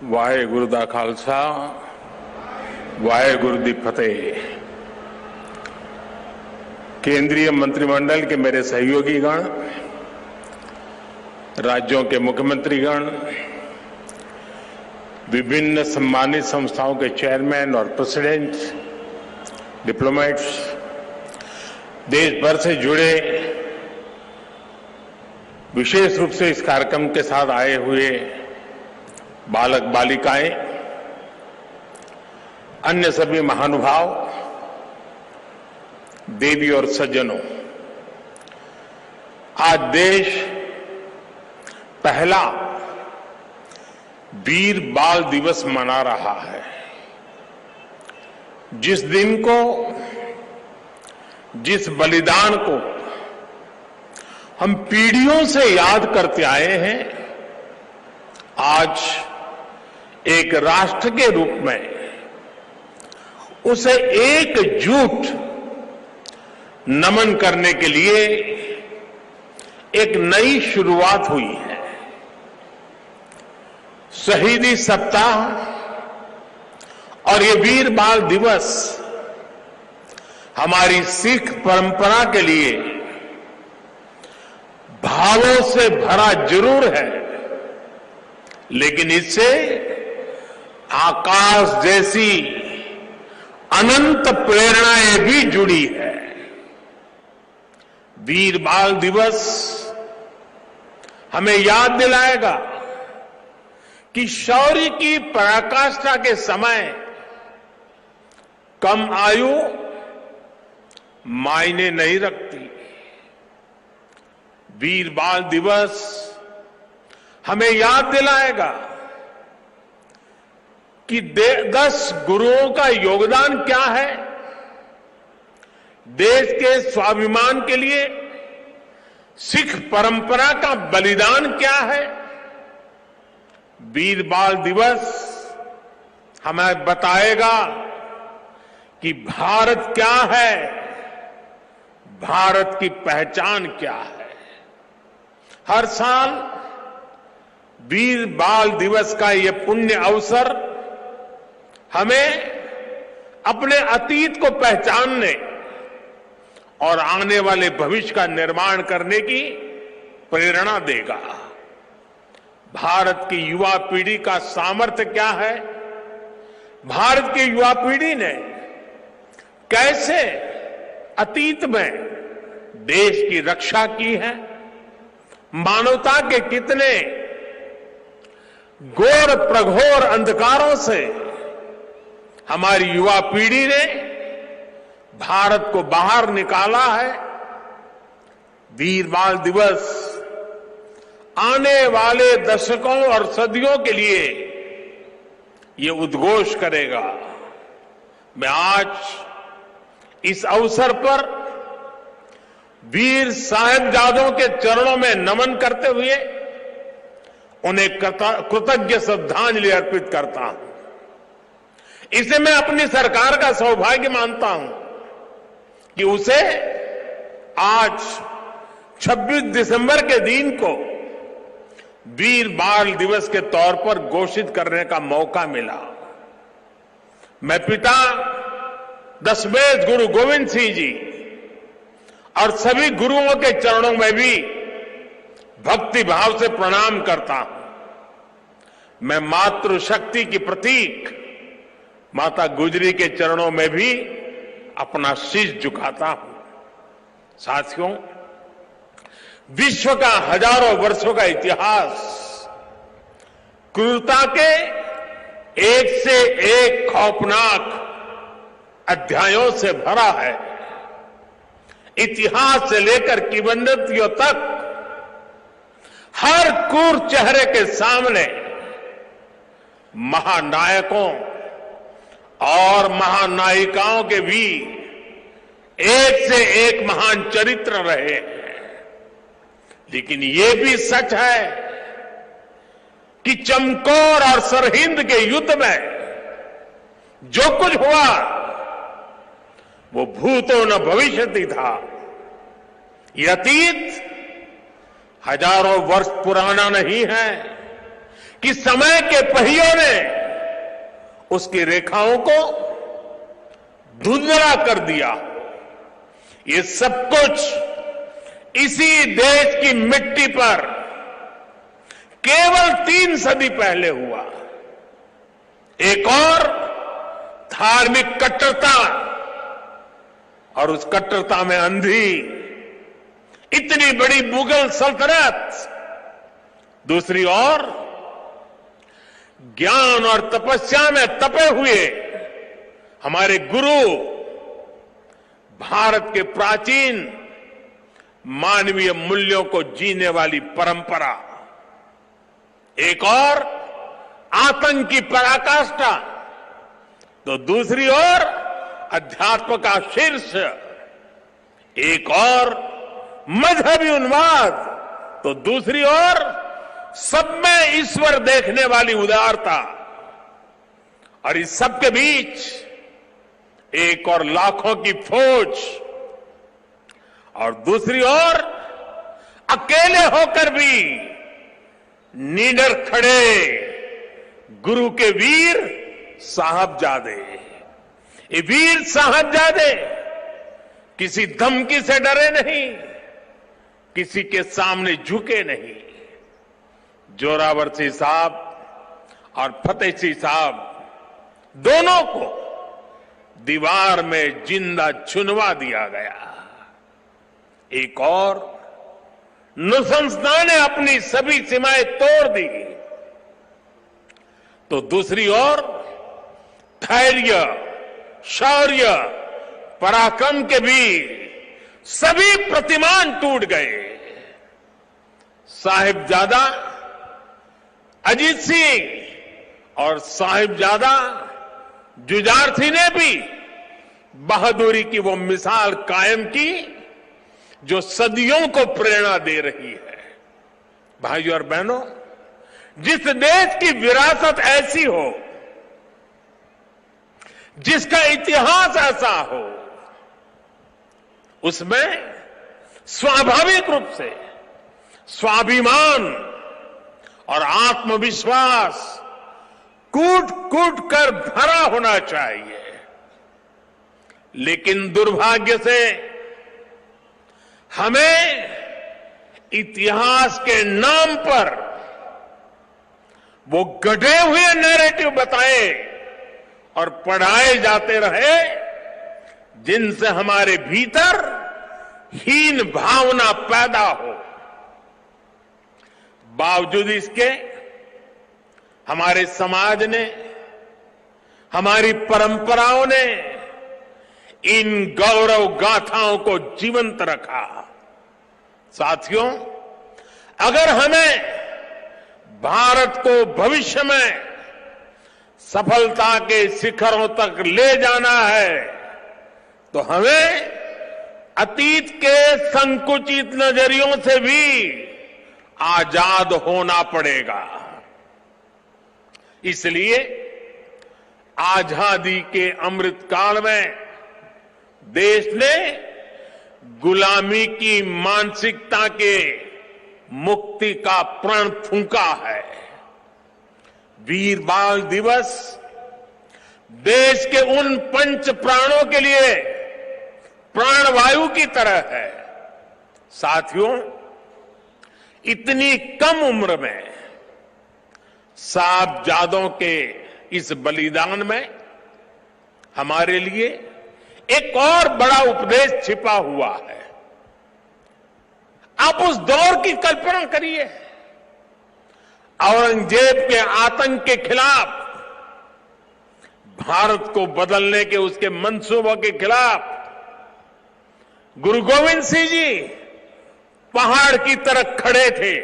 वाहेगुरु दा खालसा वाहेगुरु दी फतेह। केंद्रीय मंत्रिमंडल के मेरे सहयोगी गण, राज्यों के मुख्यमंत्रीगण, विभिन्न सम्मानित संस्थाओं के चेयरमैन और प्रेसिडेंट, डिप्लोमेट्स, देश भर से जुड़े विशेष रूप से इस कार्यक्रम के साथ आए हुए बालक बालिकाएं, अन्य सभी महानुभाव, देवी और सज्जनों, आज देश पहला वीर बाल दिवस मना रहा है। जिस दिन को, जिस बलिदान को हम पीढ़ियों से याद करते आए हैं, आज एक राष्ट्र के रूप में उसे एकजुट नमन करने के लिए एक नई शुरुआत हुई है। शहीदी सप्ताह और ये वीर बाल दिवस हमारी सिख परंपरा के लिए भावों से भरा जरूर है, लेकिन इससे आकाश जैसी अनंत प्रेरणाएं भी जुड़ी है। वीर बाल दिवस हमें याद दिलाएगा कि शौर्य की पराकाष्ठा के समय कम आयु मायने नहीं रखती। वीर बाल दिवस हमें याद दिलाएगा कि 10 गुरुओं का योगदान क्या है, देश के स्वाभिमान के लिए सिख परंपरा का बलिदान क्या है। वीर बाल दिवस हमें बताएगा कि भारत क्या है, भारत की पहचान क्या है। हर साल वीर बाल दिवस का ये पुण्य अवसर हमें अपने अतीत को पहचानने और आने वाले भविष्य का निर्माण करने की प्रेरणा देगा। भारत की युवा पीढ़ी का सामर्थ्य क्या है, भारत की युवा पीढ़ी ने कैसे अतीत में देश की रक्षा की है, मानवता के कितने घोर प्रघोर अंधकारों से हमारी युवा पीढ़ी ने भारत को बाहर निकाला है। वीर बाल दिवस आने वाले दशकों और सदियों के लिए ये उद्घोष करेगा। मैं आज इस अवसर पर वीर साहिबजादों के चरणों में नमन करते हुए उन्हें कृतज्ञ श्रद्धांजलि अर्पित करता हूं। इसे मैं अपनी सरकार का सौभाग्य मानता हूं कि उसे आज 26 दिसंबर के दिन को वीर बाल दिवस के तौर पर घोषित करने का मौका मिला। मैं पिता दशमेश गुरु गोविंद सिंह जी और सभी गुरुओं के चरणों में भी भक्ति भाव से प्रणाम करता हूं। मैं मातृशक्ति की प्रतीक माता गुजरी के चरणों में भी अपना शीश झुकाता हूं। साथियों, विश्व का हजारों वर्षों का इतिहास क्रूरता के एक से एक खौफनाक अध्यायों से भरा है। इतिहास से लेकर किंवदंतियों तक हर क्रूर चेहरे के सामने महानायकों और महानायिकाओं के भी एक से एक महान चरित्र रहे हैं। लेकिन ये भी सच है कि चमकौर और सरहिंद के युद्ध में जो कुछ हुआ वो भूतो न भविष्यति था। ये अतीत हजारों वर्ष पुराना नहीं है, कि समय के पहियों ने उसकी रेखाओं को धुंधला कर दिया। ये सब कुछ इसी देश की मिट्टी पर केवल 3 सदी पहले हुआ। एक और धार्मिक कट्टरता और उस कट्टरता में अंधी इतनी बड़ी मुगल सल्तनत, दूसरी ओर ज्ञान और तपस्या में तपे हुए हमारे गुरु, भारत के प्राचीन मानवीय मूल्यों को जीने वाली परंपरा, एक और आतंक की पराकाष्ठा, तो दूसरी ओर अध्यात्म का शीर्ष, एक और मजहबी उन्माद, तो दूसरी ओर सब में ईश्वर देखने वाली उदारता, और इस सब के बीच एक और लाखों की फौज, और दूसरी ओर अकेले होकर भी निडर खड़े गुरु के वीर साहबजादे। ये वीर साहबजादे किसी धमकी से डरे नहीं, किसी के सामने झुके नहीं। जोरावर सिंह साहब और फतेह सिंह साहब दोनों को दीवार में जिंदा चुनवा दिया गया। एक और नृशंसता ने अपनी सभी सीमाएं तोड़ दी, तो दूसरी ओर धैर्य, शौर्य, पराक्रम के भी सभी प्रतिमान टूट गए। साहिबजादा अजीत सिंह और साहिबजादा जुझार सिंह ने भी बहादुरी की वो मिसाल कायम की जो सदियों को प्रेरणा दे रही है। भाइयों और बहनों, जिस देश की विरासत ऐसी हो, जिसका इतिहास ऐसा हो, उसमें स्वाभाविक रूप से स्वाभिमान और आत्मविश्वास कूट कूट कर भरा होना चाहिए। लेकिन दुर्भाग्य से हमें इतिहास के नाम पर वो गढ़े हुए नैरेटिव बताए और पढ़ाए जाते रहे, जिनसे हमारे भीतर हीन भावना पैदा हो। बावजूद इसके हमारे समाज ने, हमारी परंपराओं ने इन गौरव गाथाओं को जीवंत रखा। साथियों, अगर हमें भारत को भविष्य में सफलता के शिखरों तक ले जाना है, तो हमें अतीत के संकुचित नजरियों से भी आजाद होना पड़ेगा। इसलिए आजादी के अमृत काल में देश ने गुलामी की मानसिकता के मुक्ति का प्रण फूंका है। वीर बाल दिवस देश के उन पंच प्राणों के लिए प्राणवायु की तरह है। साथियों, इतनी कम उम्र में साहबजादों के इस बलिदान में हमारे लिए एक और बड़ा उपदेश छिपा हुआ है। आप उस दौर की कल्पना करिए, औरंगजेब के आतंक के खिलाफ, भारत को बदलने के उसके मंसूबों के खिलाफ गुरु गोविंद सिंह जी पहाड़ की तरह खड़े थे।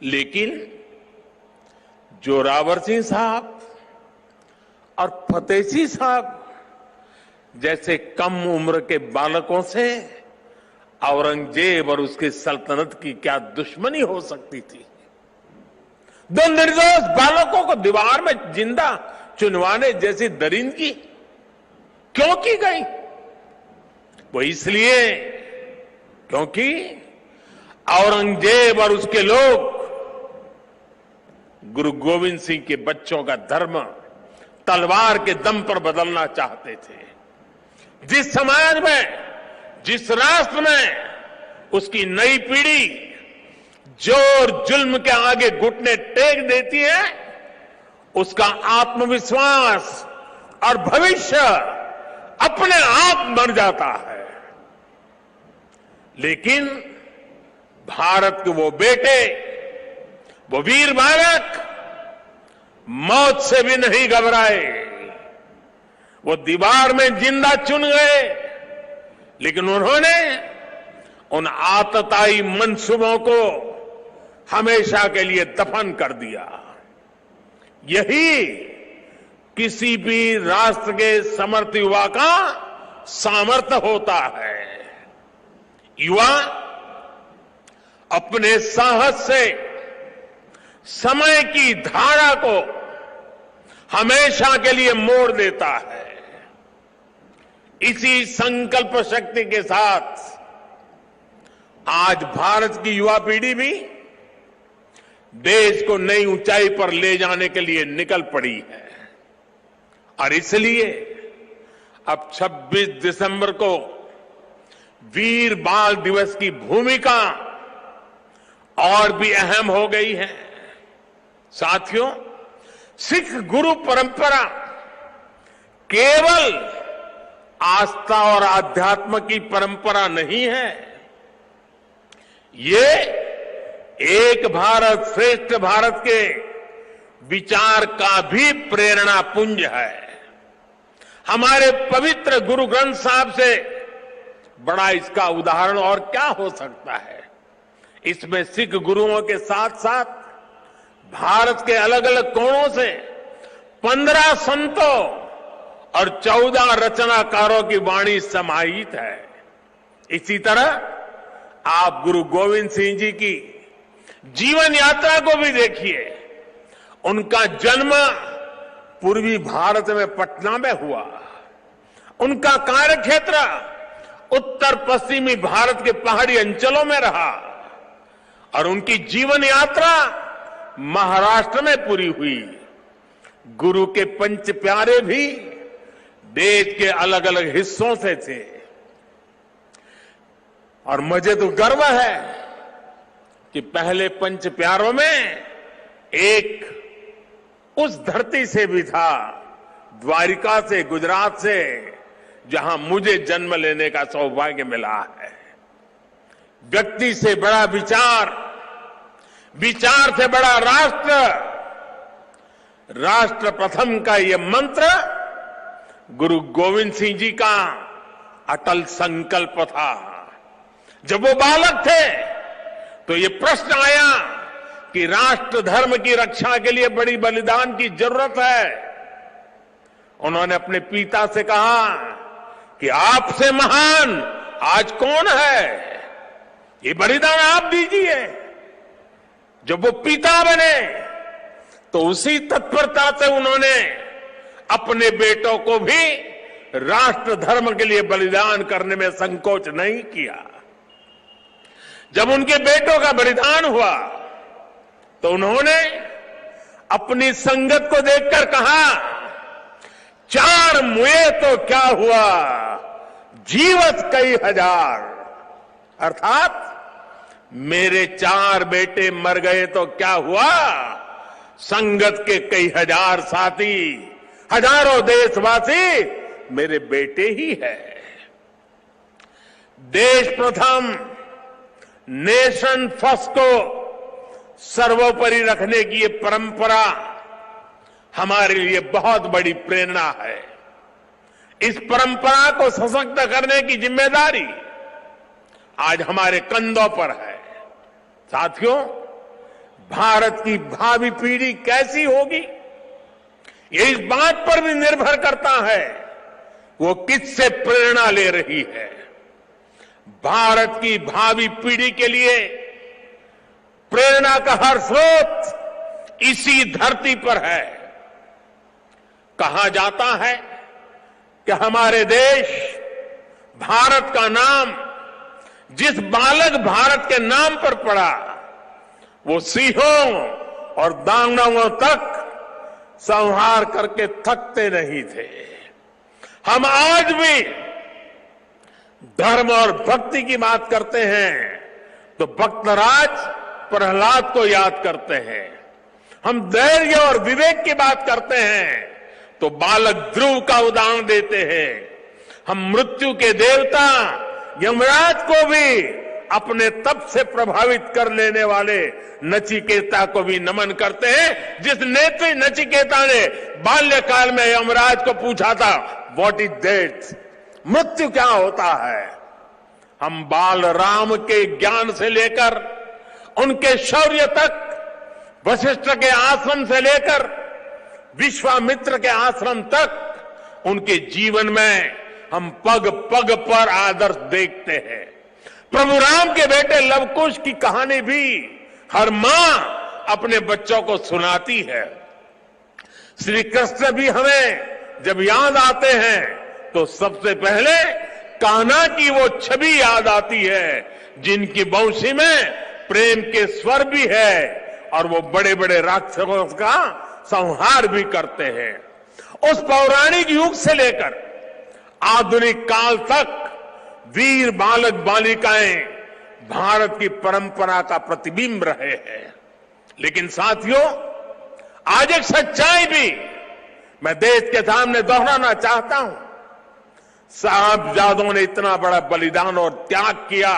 लेकिन जोरावर सिंह साहब और फतेह सिंह साहब जैसे कम उम्र के बालकों से औरंगजेब और उसकी सल्तनत की क्या दुश्मनी हो सकती थी। दो निर्दोष बालकों को दीवार में जिंदा चुनवाने जैसी दरिंदगी क्यों की गई? वो इसलिए क्योंकि औरंगजेब और उसके लोग गुरु गोविंद सिंह के बच्चों का धर्म तलवार के दम पर बदलना चाहते थे। जिस समाज में, जिस राष्ट्र में उसकी नई पीढ़ी जोर जुल्म के आगे घुटने टेक देती है, उसका आत्मविश्वास और भविष्य अपने आप मर जाता है। लेकिन भारत के वो बेटे, वो वीर बालक मौत से भी नहीं घबराए। वो दीवार में जिंदा चुन गए, लेकिन उन्होंने उन आतताई मंसूबों को हमेशा के लिए दफन कर दिया। यही किसी भी राष्ट्र के समर्थ युवा का सामर्थ्य होता है। युवा अपने साहस से समय की धारा को हमेशा के लिए मोड़ देता है। इसी संकल्प शक्ति के साथ आज भारत की युवा पीढ़ी भी देश को नई ऊंचाई पर ले जाने के लिए निकल पड़ी है। और इसलिए अब 26 दिसंबर को वीर बाल दिवस की भूमिका और भी अहम हो गई है। साथियों, सिख गुरु परंपरा केवल आस्था और आध्यात्म की परंपरा नहीं है, ये एक भारत श्रेष्ठ भारत के विचार का भी प्रेरणा पुंज है। हमारे पवित्र गुरु ग्रंथ साहब से बड़ा इसका उदाहरण और क्या हो सकता है। इसमें सिख गुरुओं के साथ साथ भारत के अलग अलग कोणों से 15 संतों और 14 रचनाकारों की वाणी समाहित है। इसी तरह आप गुरु गोविंद सिंह जी की जीवन यात्रा को भी देखिए। उनका जन्म पूर्वी भारत में पटना में हुआ। उनका कार्यक्षेत्र उत्तर पश्चिमी भारत के पहाड़ी अंचलों में रहा और उनकी जीवन यात्रा महाराष्ट्र में पूरी हुई। गुरु के पंच प्यारे भी देश के अलग अलग हिस्सों से थे। और मुझे तो गर्व है कि पहले पंच प्यारों में एक उस धरती से भी था, द्वारिका से, गुजरात से, जहां मुझे जन्म लेने का सौभाग्य मिला है। व्यक्ति से बड़ा विचार, विचार से बड़ा राष्ट्र, राष्ट्र प्रथम का यह मंत्र गुरु गोविंद सिंह जी का अटल संकल्प था। जब वो बालक थे तो ये प्रश्न आया कि राष्ट्र धर्म की रक्षा के लिए बड़ी बलिदान की जरूरत है। उन्होंने अपने पिता से कहा कि आपसे महान आज कौन है, ये बलिदान आप दीजिए। जब वो पिता बने तो उसी तत्परता से उन्होंने अपने बेटों को भी राष्ट्र धर्म के लिए बलिदान करने में संकोच नहीं किया। जब उनके बेटों का बलिदान हुआ तो उन्होंने अपनी संगत को देखकर कहा, 4 मुए तो क्या हुआ, जीवत कई हजार। अर्थात मेरे 4 बेटे मर गए तो क्या हुआ, संगत के कई हजार साथी, हजारों देशवासी मेरे बेटे ही है। देश प्रथम, नेशन फर्स्ट को सर्वोपरि रखने की ये परंपरा हमारे लिए बहुत बड़ी प्रेरणा है। इस परंपरा को सशक्त करने की जिम्मेदारी आज हमारे कंधों पर है। साथियों, भारत की भावी पीढ़ी कैसी होगी, ये इस बात पर भी निर्भर करता है वो किससे प्रेरणा ले रही है। भारत की भावी पीढ़ी के लिए प्रेरणा का हर स्रोत इसी धरती पर है। कहा जाता है कि हमारे देश भारत का नाम जिस बालक भारत के नाम पर पड़ा, वो सिंहों और दानवों तक संहार करके थकते नहीं थे। हम आज भी धर्म और भक्ति की बात करते हैं तो भक्तराज प्रहलाद को याद करते हैं। हम धैर्य और विवेक की बात करते हैं तो बालक ध्रुव का उदाहरण देते हैं। हम मृत्यु के देवता यमराज को भी अपने तप से प्रभावित कर लेने वाले नचिकेता को भी नमन करते हैं, जिस नेत्री नचिकेता ने बाल्यकाल में यमराज को पूछा था, व्हाट इज डेथ, मृत्यु क्या होता है। हम बाल राम के ज्ञान से लेकर उनके शौर्य तक, वशिष्ठ के आश्रम से लेकर विश्वामित्र के आश्रम तक, उनके जीवन में हम पग पग पर आदर्श देखते हैं। प्रभु राम के बेटे लवकुश की कहानी भी हर मां अपने बच्चों को सुनाती है। श्री कृष्ण भी हमें जब याद आते हैं तो सबसे पहले कान्हा की वो छवि याद आती है, जिनकी बंशी में प्रेम के स्वर भी है और वो बड़े बड़े राक्षसों का संहार भी करते हैं। उस पौराणिक युग से लेकर आधुनिक काल तक वीर बालक बालिकाएं भारत की परंपरा का प्रतिबिंब रहे हैं। लेकिन साथियों, आज एक सच्चाई भी मैं देश के सामने दोहराना चाहता हूं। साहबजादों ने इतना बड़ा बलिदान और त्याग किया,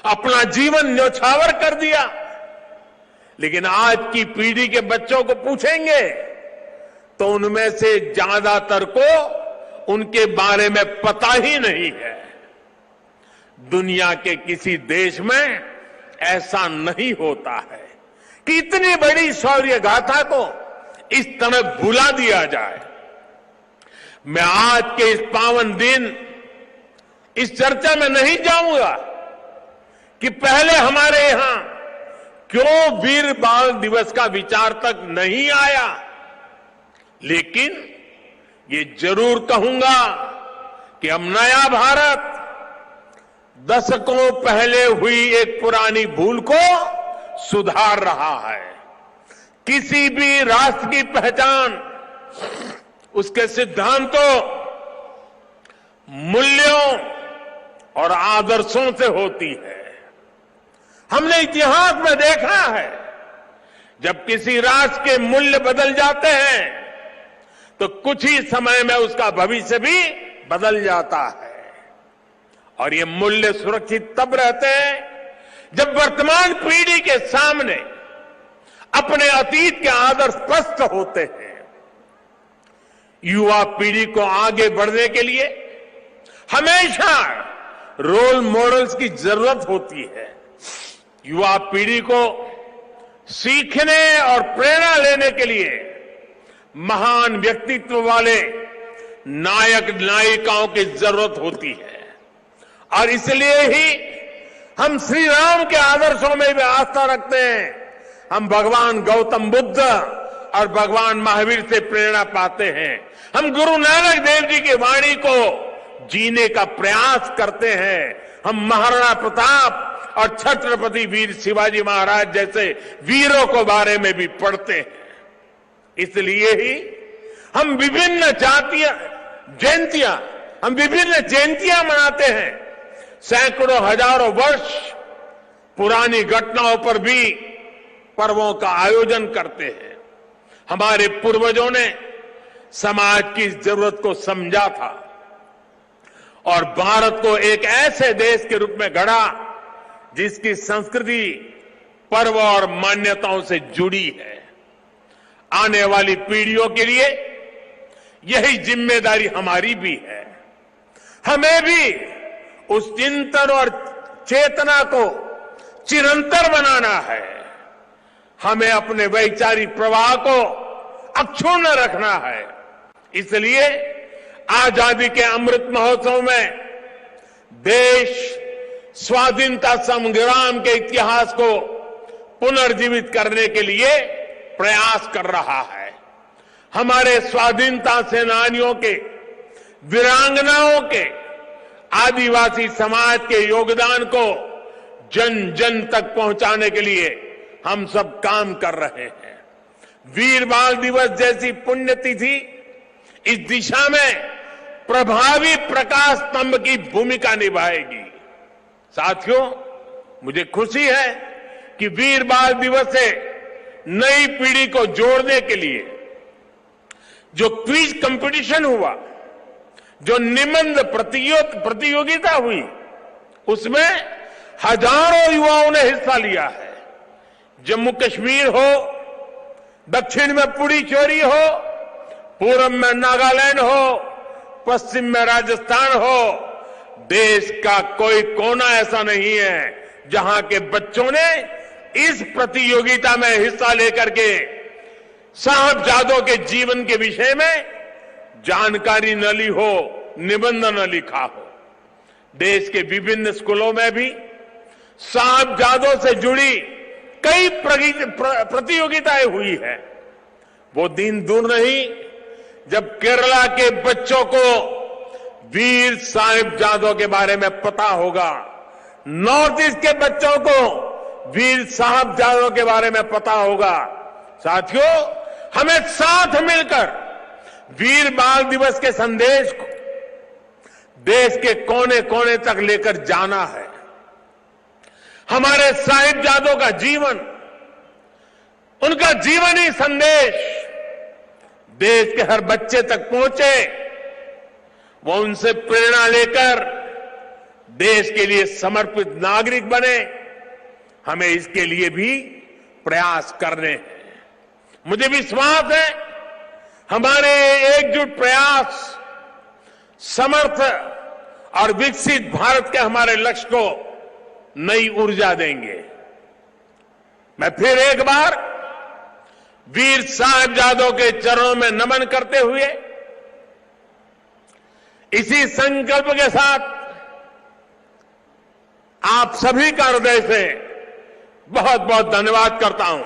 अपना जीवन न्योछावर कर दिया, लेकिन आज की पीढ़ी के बच्चों को पूछेंगे तो उनमें से ज्यादातर को उनके बारे में पता ही नहीं है। दुनिया के किसी देश में ऐसा नहीं होता है कि इतनी बड़ी शौर्य गाथा को इस तरह भुला दिया जाए। मैं आज के इस पावन दिन इस चर्चा में नहीं जाऊंगा कि पहले हमारे यहां क्यों वीर बाल दिवस का विचार तक नहीं आया, लेकिन ये जरूर कहूंगा कि हम नया भारत दशकों पहले हुई एक पुरानी भूल को सुधार रहा है। किसी भी राष्ट्र की पहचान उसके सिद्धांतों, मूल्यों और आदर्शों से होती है। हमने इतिहास में देखा है, जब किसी राष्ट्र के मूल्य बदल जाते हैं तो कुछ ही समय में उसका भविष्य भी बदल जाता है। और ये मूल्य सुरक्षित तब रहते हैं जब वर्तमान पीढ़ी के सामने अपने अतीत के आदर्श स्पष्ट होते हैं। युवा पीढ़ी को आगे बढ़ने के लिए हमेशा रोल मॉडल्स की जरूरत होती है। युवा पीढ़ी को सीखने और प्रेरणा लेने के लिए महान व्यक्तित्व वाले नायक नायिकाओं की जरूरत होती है। और इसलिए ही हम श्री राम के आदर्शों में भी आस्था रखते हैं। हम भगवान गौतम बुद्ध और भगवान महावीर से प्रेरणा पाते हैं। हम गुरु नानक देव जी की वाणी को जीने का प्रयास करते हैं। हम महाराणा प्रताप और छत्रपति वीर शिवाजी महाराज जैसे वीरों के बारे में भी पढ़ते हैं। इसलिए ही हम विभिन्न जयंतियां मनाते हैं। सैकड़ों हजारों वर्ष पुरानी घटनाओं पर भी पर्वों का आयोजन करते हैं। हमारे पूर्वजों ने समाज की जरूरत को समझा था और भारत को एक ऐसे देश के रूप में गढ़ा जिसकी संस्कृति पर्व और मान्यताओं से जुड़ी है। आने वाली पीढ़ियों के लिए यही जिम्मेदारी हमारी भी है। हमें भी उस चिंतन और चेतना को चिरंतर बनाना है। हमें अपने वैचारिक प्रवाह को अक्षुण्ण रखना है। इसलिए आजादी के अमृत महोत्सव में देश स्वाधीनता संग्राम के इतिहास को पुनर्जीवित करने के लिए प्रयास कर रहा है। हमारे स्वाधीनता सेनानियों के, वीरांगनाओं के, आदिवासी समाज के योगदान को जन जन तक पहुंचाने के लिए हम सब काम कर रहे हैं। वीर बाल दिवस जैसी पुण्यतिथि इस दिशा में प्रभावी प्रकाश स्तंभ की भूमिका निभाएगी। साथियों, मुझे खुशी है कि वीर बाल दिवस से नई पीढ़ी को जोड़ने के लिए जो क्विज कंपटीशन हुआ, जो निबंध प्रतियोगिता हुई, उसमें हजारों युवाओं ने हिस्सा लिया है। जम्मू कश्मीर हो, दक्षिण में पुडुचेरी हो, पूर्व में नागालैंड हो, पश्चिम में राजस्थान हो, देश का कोई कोना ऐसा नहीं है जहां के बच्चों ने इस प्रतियोगिता में हिस्सा लेकर के साहबजादों के जीवन के विषय में जानकारी न ली हो, निबंध न लिखा हो। देश के विभिन्न स्कूलों में भी साहबजादों से जुड़ी कई प्रतियोगिताएं हुई है। वो दिन दूर नहीं जब केरला के बच्चों को वीर साहिबजादों के बारे में पता होगा, नॉर्थ ईस्ट के बच्चों को वीर साहिबजादों के बारे में पता होगा। साथियों, हमें साथ मिलकर वीर बाल दिवस के संदेश को देश के कोने कोने तक लेकर जाना है। हमारे साहिबजादों का जीवन, उनका जीवनी संदेश देश के हर बच्चे तक पहुंचे, वो उनसे प्रेरणा लेकर देश के लिए समर्पित नागरिक बने। हमें इसके लिए भी प्रयास करने हैं। मुझे विश्वास है हमारे एकजुट प्रयास समर्थ और विकसित भारत के हमारे लक्ष्य को नई ऊर्जा देंगे। मैं फिर एक बार वीर साहिबजादों के चरणों में नमन करते हुए इसी संकल्प के साथ आप सभी का हृदय से बहुत बहुत धन्यवाद करता हूं।